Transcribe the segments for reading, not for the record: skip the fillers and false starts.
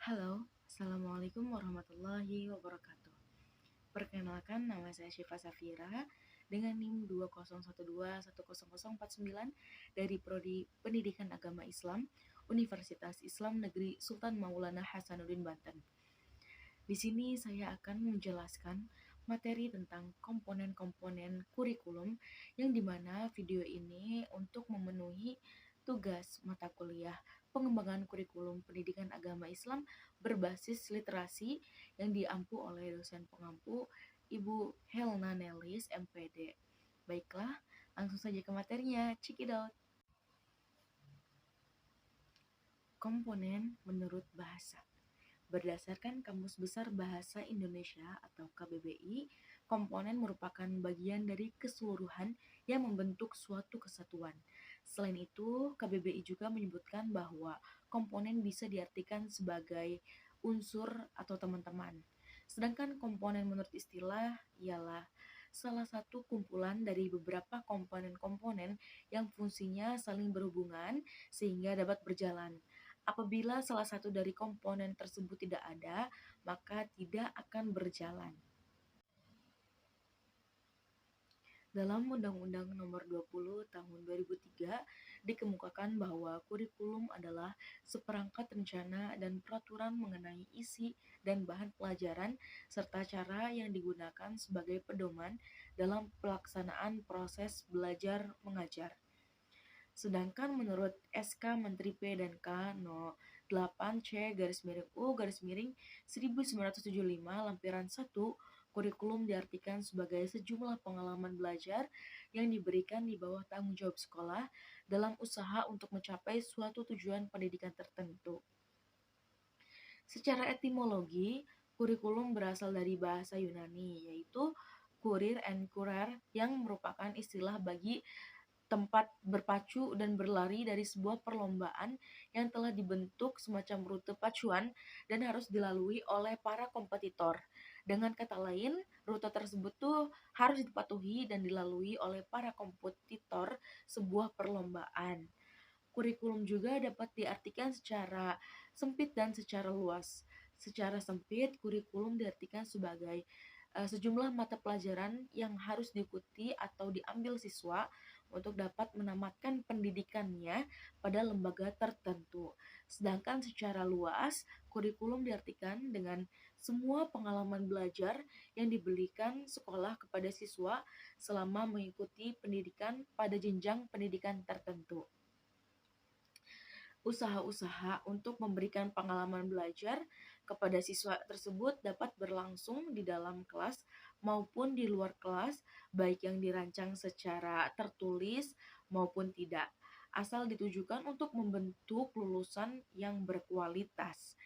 Halo, Assalamualaikum warahmatullahi wabarakatuh. Perkenalkan, nama saya Syifa Safira dengan NIM 2012100049 dari Prodi Pendidikan Agama Islam, Universitas Islam Negeri Sultan Maulana Hasanuddin Banten. Di sini saya akan menjelaskan materi tentang komponen-komponen kurikulum yang dimana video ini untuk memenuhi tugas mata kuliah pengembangan kurikulum pendidikan agama Islam berbasis literasi yang diampu oleh dosen pengampu Ibu Helna Nelis MPD. Baiklah, langsung saja ke materinya. Check it out. Komponen menurut bahasa. Berdasarkan Kamus Besar Bahasa Indonesia atau KBBI, komponen merupakan bagian dari keseluruhan yang membentuk suatu kesatuan. Selain itu, KBBI juga menyebutkan bahwa komponen bisa diartikan sebagai unsur atau teman-teman. Sedangkan komponen menurut istilah ialah salah satu kumpulan dari beberapa komponen-komponen yang fungsinya saling berhubungan sehingga dapat berjalan. Apabila salah satu dari komponen tersebut tidak ada, maka tidak akan berjalan. Dalam Undang-Undang Nomor 20 Tahun 2003 dikemukakan bahwa kurikulum adalah seperangkat rencana dan peraturan mengenai isi dan bahan pelajaran serta cara yang digunakan sebagai pedoman dalam pelaksanaan proses belajar mengajar. Sedangkan menurut SK Menteri P dan K No 8C U 1975 lampiran 1, kurikulum diartikan sebagai sejumlah pengalaman belajar yang diberikan di bawah tanggung jawab sekolah dalam usaha untuk mencapai suatu tujuan pendidikan tertentu. Secara etimologi, kurikulum berasal dari bahasa Yunani, yaitu kurir and kurer yang merupakan istilah bagi tempat berpacu dan berlari dari sebuah perlombaan yang telah dibentuk semacam rute pacuan dan harus dilalui oleh para kompetitor. Dengan kata lain, rute tersebut tuh harus dipatuhi dan dilalui oleh para kompetitor sebuah perlombaan. Kurikulum juga dapat diartikan secara sempit dan secara luas. Secara sempit, kurikulum diartikan sebagai sejumlah mata pelajaran yang harus diikuti atau diambil siswa untuk dapat menamatkan pendidikannya pada lembaga tertentu. Sedangkan secara luas, kurikulum diartikan dengan semua pengalaman belajar yang diberikan sekolah kepada siswa selama mengikuti pendidikan pada jenjang pendidikan tertentu. Usaha-usaha untuk memberikan pengalaman belajar kepada siswa tersebut dapat berlangsung di dalam kelas maupun di luar kelas, baik yang dirancang secara tertulis maupun tidak, asal ditujukan untuk membentuk lulusan yang berkualitas.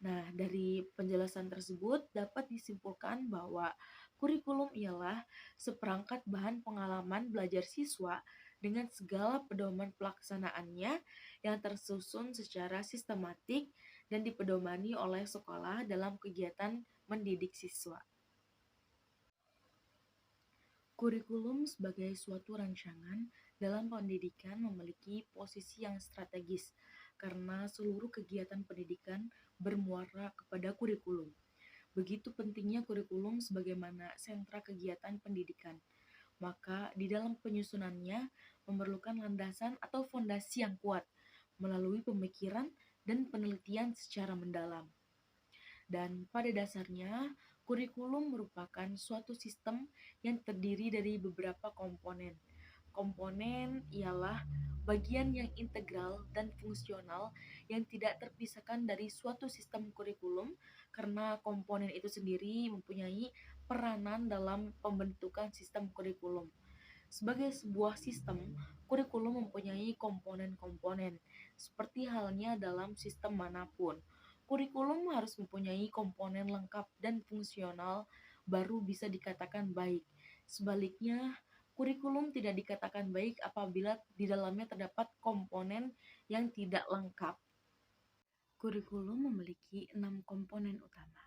Nah, dari penjelasan tersebut dapat disimpulkan bahwa kurikulum ialah seperangkat bahan pengalaman belajar siswa dengan segala pedoman pelaksanaannya yang tersusun secara sistematik dan dipedomani oleh sekolah dalam kegiatan mendidik siswa. Kurikulum sebagai suatu rancangan dalam pendidikan memiliki posisi yang strategis karena seluruh kegiatan pendidikan bermuara kepada kurikulum. Begitu pentingnya kurikulum sebagaimana sentra kegiatan pendidikan. Maka di dalam penyusunannya memerlukan landasan atau fondasi yang kuat melalui pemikiran dan penelitian secara mendalam. Dan pada dasarnya, kurikulum merupakan suatu sistem yang terdiri dari beberapa komponen. Komponen ialah bagian yang integral dan fungsional yang tidak terpisahkan dari suatu sistem kurikulum karena komponen itu sendiri mempunyai peranan dalam pembentukan sistem kurikulum. Sebagai sebuah sistem, kurikulum mempunyai komponen-komponen, seperti halnya dalam sistem manapun. Kurikulum harus mempunyai komponen lengkap dan fungsional baru bisa dikatakan baik. Sebaliknya, kurikulum tidak dikatakan baik apabila di dalamnya terdapat komponen yang tidak lengkap. Kurikulum memiliki 6 komponen utama.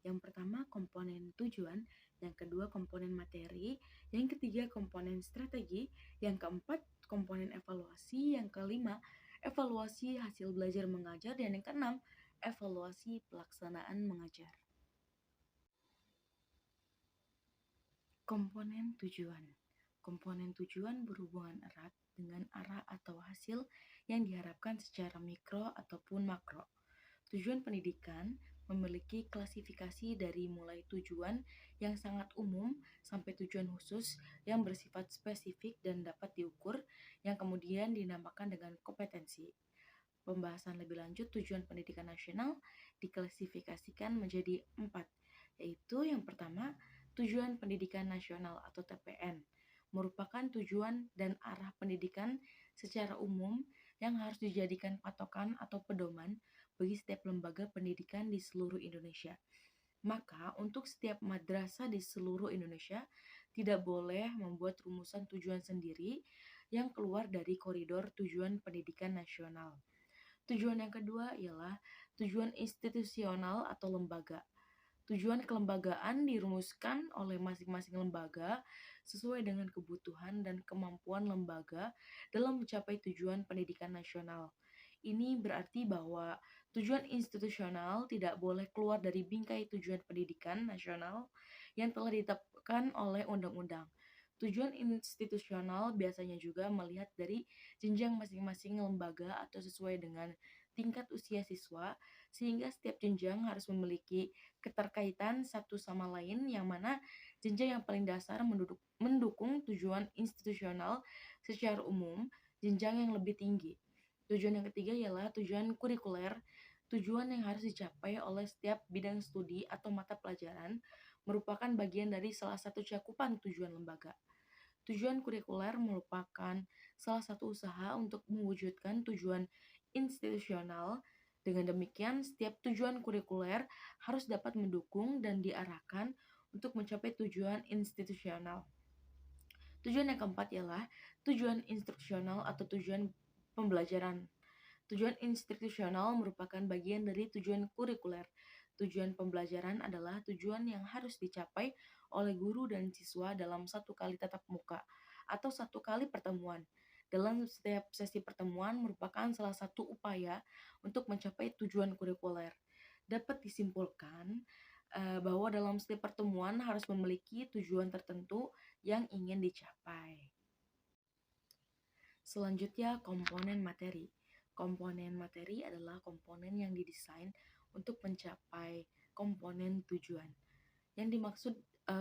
Yang pertama komponen tujuan, yang kedua komponen materi, yang ketiga komponen strategi, yang keempat komponen evaluasi, yang kelima evaluasi hasil belajar mengajar, dan yang keenam evaluasi pelaksanaan mengajar. Komponen tujuan. Komponen tujuan berhubungan erat dengan arah atau hasil yang diharapkan secara mikro ataupun makro. Tujuan pendidikan memiliki klasifikasi dari mulai tujuan yang sangat umum sampai tujuan khusus yang bersifat spesifik dan dapat diukur, yang kemudian dinamakan dengan kompetensi. Pembahasan lebih lanjut tujuan pendidikan nasional diklasifikasikan menjadi 4, yaitu yang pertama, tujuan pendidikan nasional atau TPN, merupakan tujuan dan arah pendidikan secara umum yang harus dijadikan patokan atau pedoman bagi setiap lembaga pendidikan di seluruh Indonesia. Maka, untuk setiap madrasah di seluruh Indonesia tidak boleh membuat rumusan tujuan sendiri yang keluar dari koridor tujuan pendidikan nasional. Tujuan yang kedua ialah tujuan institusional atau lembaga. Tujuan kelembagaan dirumuskan oleh masing-masing lembaga sesuai dengan kebutuhan dan kemampuan lembaga dalam mencapai tujuan pendidikan nasional. Ini berarti bahwa tujuan institusional tidak boleh keluar dari bingkai tujuan pendidikan nasional yang telah ditetapkan oleh undang-undang. Tujuan institusional biasanya juga melihat dari jenjang masing-masing lembaga atau sesuai dengan tingkat usia siswa, sehingga setiap jenjang harus memiliki keterkaitan satu sama lain, yang mana jenjang yang paling dasar mendukung tujuan institusional secara umum, jenjang yang lebih tinggi. Tujuan yang ketiga ialah tujuan kurikuler, tujuan yang harus dicapai oleh setiap bidang studi atau mata pelajaran, merupakan bagian dari salah satu cakupan tujuan lembaga. Tujuan kurikuler merupakan salah satu usaha untuk mewujudkan tujuan institusional. Dengan demikian, setiap tujuan kurikuler harus dapat mendukung dan diarahkan untuk mencapai tujuan institusional. Tujuan yang keempat ialah tujuan instruksional atau tujuan pembelajaran. Tujuan institusional merupakan bagian dari tujuan kurikuler. Tujuan pembelajaran adalah tujuan yang harus dicapai oleh guru dan siswa dalam satu kali tatap muka atau satu kali pertemuan. Dalam setiap sesi pertemuan merupakan salah satu upaya untuk mencapai tujuan kurikuler. Dapat disimpulkan bahwa dalam setiap pertemuan harus memiliki tujuan tertentu yang ingin dicapai. Selanjutnya, komponen materi. Komponen materi adalah komponen yang didesain untuk mencapai komponen tujuan. Yang dimaksud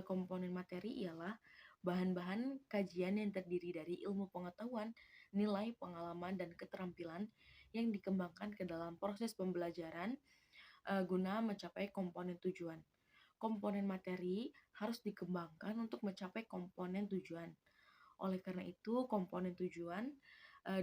komponen materi ialah bahan-bahan kajian yang terdiri dari ilmu pengetahuan, nilai, pengalaman, dan keterampilan yang dikembangkan ke dalam proses pembelajaran guna mencapai komponen tujuan. Komponen materi harus dikembangkan untuk mencapai komponen tujuan. Oleh karena itu, komponen tujuan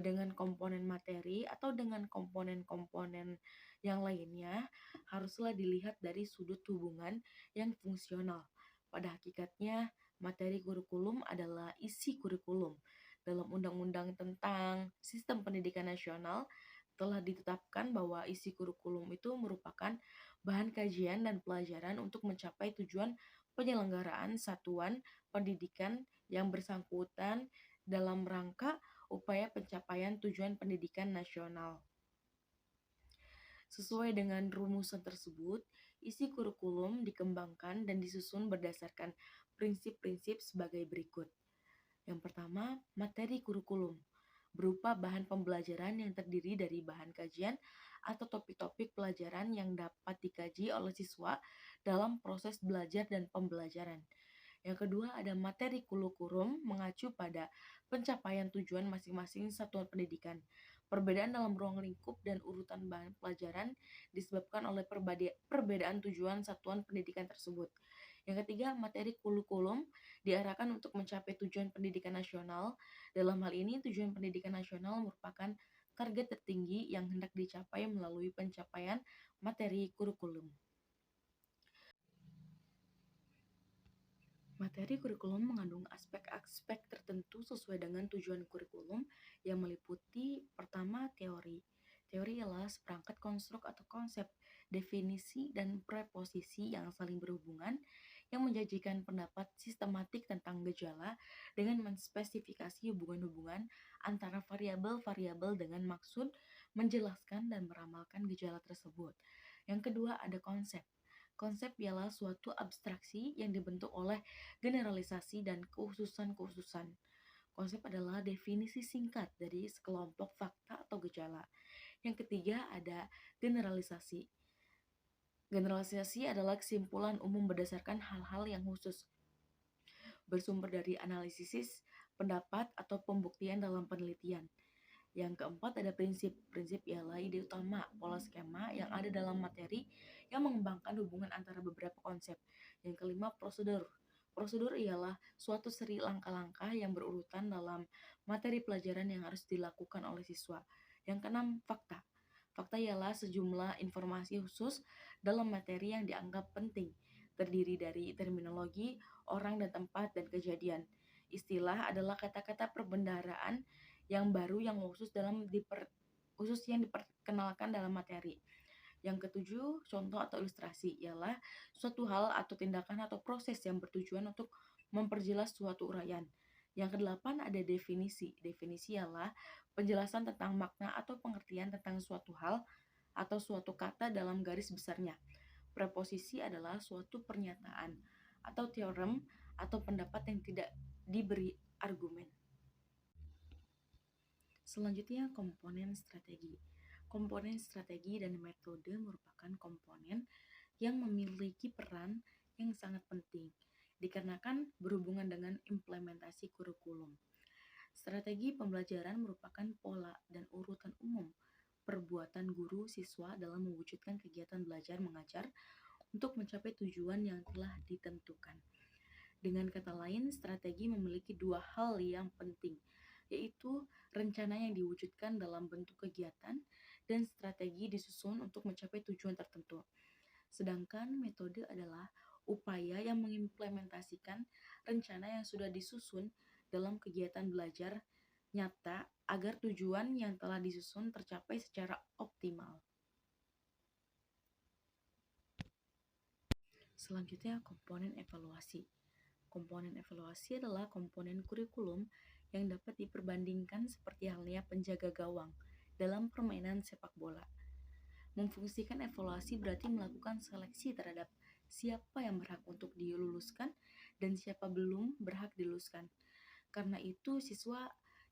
dengan komponen materi atau dengan komponen-komponen yang lainnya haruslah dilihat dari sudut hubungan yang fungsional. Pada hakikatnya, materi kurikulum adalah isi kurikulum. Dalam Undang-Undang tentang Sistem Pendidikan Nasional telah ditetapkan bahwa isi kurikulum itu merupakan bahan kajian dan pelajaran untuk mencapai tujuan penyelenggaraan satuan pendidikan yang bersangkutan dalam rangka upaya pencapaian tujuan pendidikan nasional. Sesuai dengan rumusan tersebut, isi kurikulum dikembangkan dan disusun berdasarkan prinsip-prinsip sebagai berikut. Yang pertama, materi kurikulum berupa bahan pembelajaran yang terdiri dari bahan kajian atau topik-topik pelajaran yang dapat dikaji oleh siswa dalam proses belajar dan pembelajaran. Yang kedua, ada materi kurikulum mengacu pada pencapaian tujuan masing-masing satuan pendidikan. Perbedaan dalam ruang lingkup dan urutan bahan pelajaran disebabkan oleh perbedaan tujuan satuan pendidikan tersebut. Yang ketiga, materi kurikulum diarahkan untuk mencapai tujuan pendidikan nasional. Dalam hal ini, tujuan pendidikan nasional merupakan target tertinggi yang hendak dicapai melalui pencapaian materi kurikulum. Materi kurikulum mengandung aspek-aspek tertentu sesuai dengan tujuan kurikulum yang meliputi pertama, teori. Teori ialah seperangkat konstruk atau konsep, definisi, dan preposisi yang saling berhubungan yang menjanjikan pendapat sistematik tentang gejala dengan menspesifikasi hubungan-hubungan antara variabel-variabel dengan maksud menjelaskan dan meramalkan gejala tersebut. Yang kedua ada konsep. Konsep ialah suatu abstraksi yang dibentuk oleh generalisasi dan kekhususan-kekhususan. Konsep adalah definisi singkat dari sekelompok fakta atau gejala. Yang ketiga ada generalisasi. Generalisasi adalah kesimpulan umum berdasarkan hal-hal yang khusus, bersumber dari analisis, pendapat, atau pembuktian dalam penelitian. Yang keempat ada prinsip. Prinsip ialah ide utama, pola skema yang ada dalam materi yang mengembangkan hubungan antara beberapa konsep. Yang kelima prosedur. Prosedur ialah suatu seri langkah-langkah yang berurutan dalam materi pelajaran yang harus dilakukan oleh siswa. Yang keenam fakta. Fakta ialah sejumlah informasi khusus dalam materi yang dianggap penting, terdiri dari terminologi, orang dan tempat, dan kejadian. Istilah adalah kata-kata perbendaharaan yang baru yang khusus yang diperkenalkan dalam materi. Yang ketujuh, contoh atau ilustrasi ialah suatu hal atau tindakan atau proses yang bertujuan untuk memperjelas suatu uraian. Yang kedelapan ada definisi. Definisi ialah penjelasan tentang makna atau pengertian tentang suatu hal atau suatu kata dalam garis besarnya. Preposisi adalah suatu pernyataan atau teorem atau pendapat yang tidak diberi argumen. Selanjutnya, komponen strategi. Komponen strategi dan metode merupakan komponen yang memiliki peran yang sangat penting dikarenakan berhubungan dengan implementasi kurikulum. Strategi pembelajaran merupakan pola dan urutan umum perbuatan guru siswa dalam mewujudkan kegiatan belajar mengajar untuk mencapai tujuan yang telah ditentukan. Dengan kata lain, strategi memiliki dua hal yang penting, yaitu rencana yang diwujudkan dalam bentuk kegiatan dan strategi disusun untuk mencapai tujuan tertentu. Sedangkan metode adalah upaya yang mengimplementasikan rencana yang sudah disusun dalam kegiatan belajar nyata agar tujuan yang telah disusun tercapai secara optimal. Selanjutnya, komponen evaluasi. Komponen evaluasi adalah komponen kurikulum yang dapat diperbandingkan seperti halnya penjaga gawang dalam permainan sepak bola. Memfungsikan evaluasi berarti melakukan seleksi terhadap siapa yang berhak untuk diluluskan dan siapa belum berhak diluluskan. Karena itu, siswa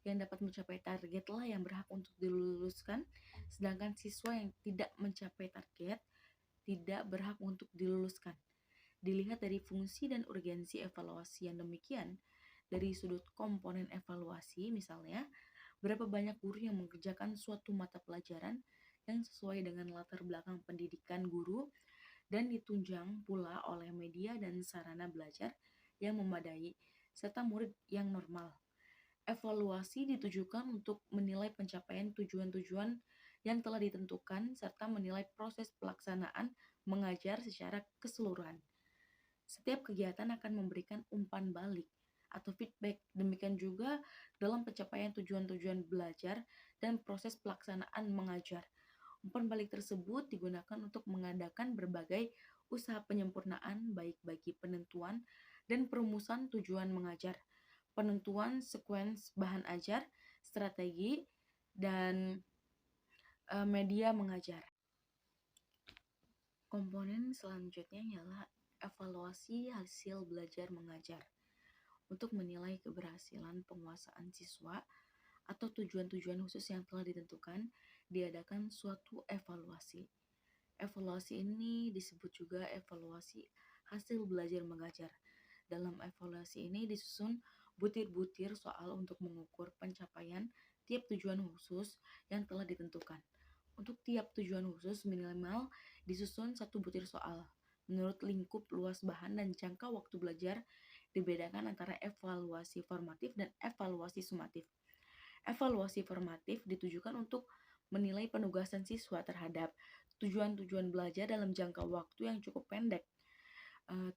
yang dapat mencapai targetlah yang berhak untuk diluluskan, sedangkan siswa yang tidak mencapai target tidak berhak untuk diluluskan. Dilihat dari fungsi dan urgensi evaluasi yang demikian, dari sudut komponen evaluasi misalnya, berapa banyak guru yang mengerjakan suatu mata pelajaran yang sesuai dengan latar belakang pendidikan guru dan ditunjang pula oleh media dan sarana belajar yang memadai, serta murid yang normal. Evaluasi ditujukan untuk menilai pencapaian tujuan-tujuan yang telah ditentukan serta menilai proses pelaksanaan mengajar secara keseluruhan. Setiap kegiatan akan memberikan umpan balik atau feedback. Demikian juga dalam pencapaian tujuan-tujuan belajar dan proses pelaksanaan mengajar. Umpan balik tersebut digunakan untuk mengadakan berbagai usaha penyempurnaan baik bagi penentuan dan perumusan tujuan mengajar, penentuan sekuens bahan ajar, strategi, dan media mengajar. Komponen selanjutnya ialah evaluasi hasil belajar mengajar. Untuk menilai keberhasilan penguasaan siswa atau tujuan-tujuan khusus yang telah ditentukan, diadakan suatu evaluasi. Evaluasi ini disebut juga evaluasi hasil belajar mengajar. Dalam evaluasi ini disusun butir-butir soal untuk mengukur pencapaian tiap tujuan khusus yang telah ditentukan. Untuk tiap tujuan khusus minimal disusun satu butir soal. Menurut lingkup luas bahan dan jangka waktu belajar, dibedakan antara evaluasi formatif dan evaluasi sumatif. Evaluasi formatif ditujukan untuk menilai penugasan siswa terhadap tujuan-tujuan belajar dalam jangka waktu yang cukup pendek.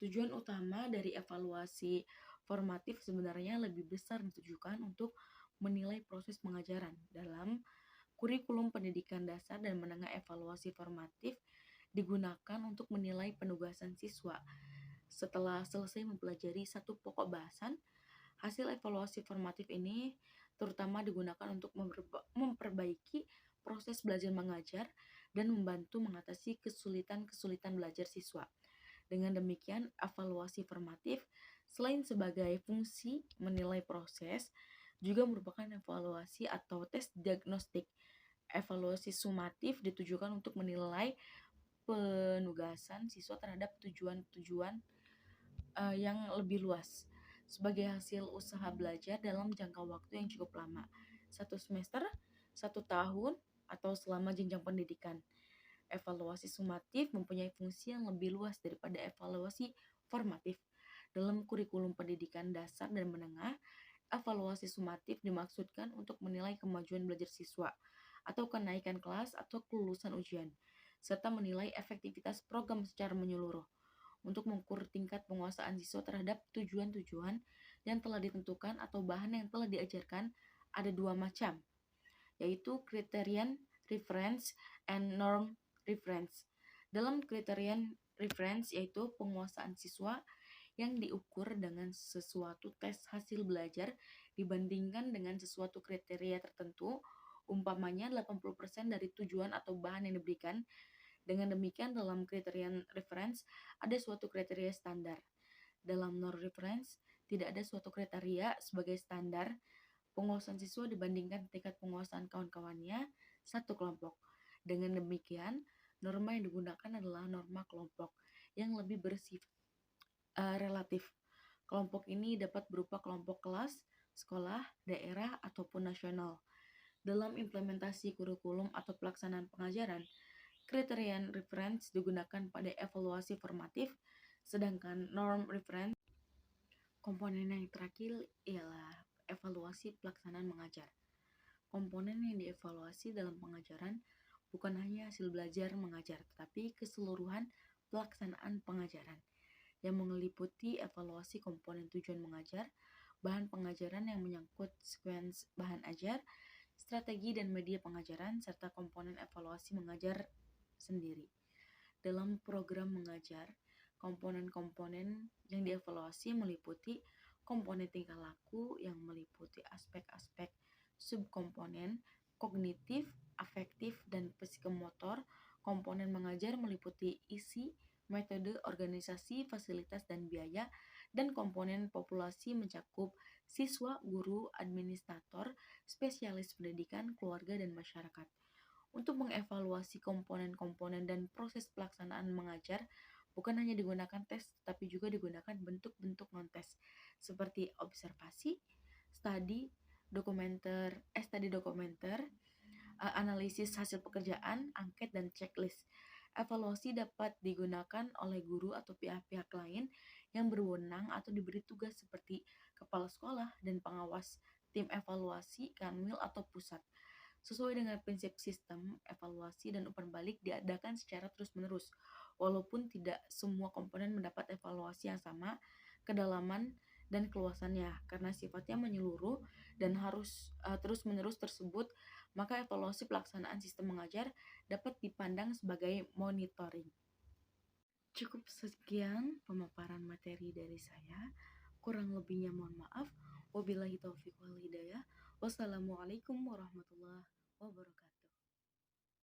Tujuan utama dari evaluasi formatif sebenarnya lebih besar ditujukan untuk menilai proses pengajaran dalam kurikulum pendidikan dasar dan menengah. Evaluasi formatif digunakan untuk menilai penugasan siswa. Setelah selesai mempelajari satu pokok bahasan, hasil evaluasi formatif ini terutama digunakan untuk memperbaiki proses belajar mengajar dan membantu mengatasi kesulitan-kesulitan belajar siswa. Dengan demikian, evaluasi formatif selain sebagai fungsi menilai proses, juga merupakan evaluasi atau tes diagnostik. Evaluasi sumatif ditujukan untuk menilai penugasan siswa terhadap tujuan-tujuan yang lebih luas sebagai hasil usaha belajar dalam jangka waktu yang cukup lama, 1 semester, 1 tahun, atau selama jenjang pendidikan. Evaluasi sumatif mempunyai fungsi yang lebih luas daripada evaluasi formatif. Dalam kurikulum pendidikan dasar dan menengah, evaluasi sumatif dimaksudkan untuk menilai kemajuan belajar siswa atau kenaikan kelas atau kelulusan ujian, serta menilai efektivitas program secara menyeluruh. Untuk mengukur tingkat penguasaan siswa terhadap tujuan-tujuan yang telah ditentukan atau bahan yang telah diajarkan ada 2 macam, yaitu criterion reference and norm reference. Dalam criterion reference yaitu penguasaan siswa yang diukur dengan sesuatu tes hasil belajar dibandingkan dengan sesuatu kriteria tertentu, umpamanya 80% dari tujuan atau bahan yang diberikan. Dengan demikian, dalam criterion reference ada suatu kriteria standar. Dalam norm reference, tidak ada suatu kriteria sebagai standar penguasaan siswa dibandingkan tingkat penguasaan kawan-kawannya satu kelompok. Dengan demikian, norma yang digunakan adalah norma kelompok yang lebih bersifat relatif. Kelompok ini dapat berupa kelompok kelas, sekolah, daerah, ataupun nasional. Dalam implementasi kurikulum atau pelaksanaan pengajaran, criterion reference digunakan pada evaluasi formatif, sedangkan norm reference komponen yang terakhir ialah evaluasi pelaksanaan mengajar. Komponen yang dievaluasi dalam pengajaran bukan hanya hasil belajar mengajar, tetapi keseluruhan pelaksanaan pengajaran yang meliputi evaluasi komponen tujuan mengajar, bahan pengajaran yang menyangkut sekuens bahan ajar, strategi dan media pengajaran, serta komponen evaluasi mengajar sendiri. Dalam program mengajar, komponen-komponen yang dievaluasi meliputi komponen tingkah laku yang meliputi aspek-aspek subkomponen kognitif, afektif, dan psikomotor. Komponen mengajar meliputi isi, metode, organisasi, fasilitas, dan biaya, dan komponen populasi mencakup siswa, guru, administrator, spesialis pendidikan, keluarga, dan masyarakat. Untuk mengevaluasi komponen-komponen dan proses pelaksanaan mengajar, bukan hanya digunakan tes, tetapi juga digunakan bentuk-bentuk non-tes, seperti observasi, study dokumenter, analisis hasil pekerjaan, angket, dan checklist. Evaluasi dapat digunakan oleh guru atau pihak-pihak lain yang berwenang atau diberi tugas seperti kepala sekolah dan pengawas, tim evaluasi, kanwil, atau pusat. Sesuai dengan prinsip sistem, evaluasi dan umpan balik diadakan secara terus-menerus, walaupun tidak semua komponen mendapat evaluasi yang sama, kedalaman, dan keluasannya. Karena sifatnya menyeluruh dan harus terus-menerus tersebut, maka evaluasi pelaksanaan sistem mengajar dapat dipandang sebagai monitoring. Cukup sekian pemaparan materi dari saya. Kurang lebihnya mohon maaf. Wabillahi taufiq wal hidayah. Wassalamualaikum warahmatullahi wabarakatuh.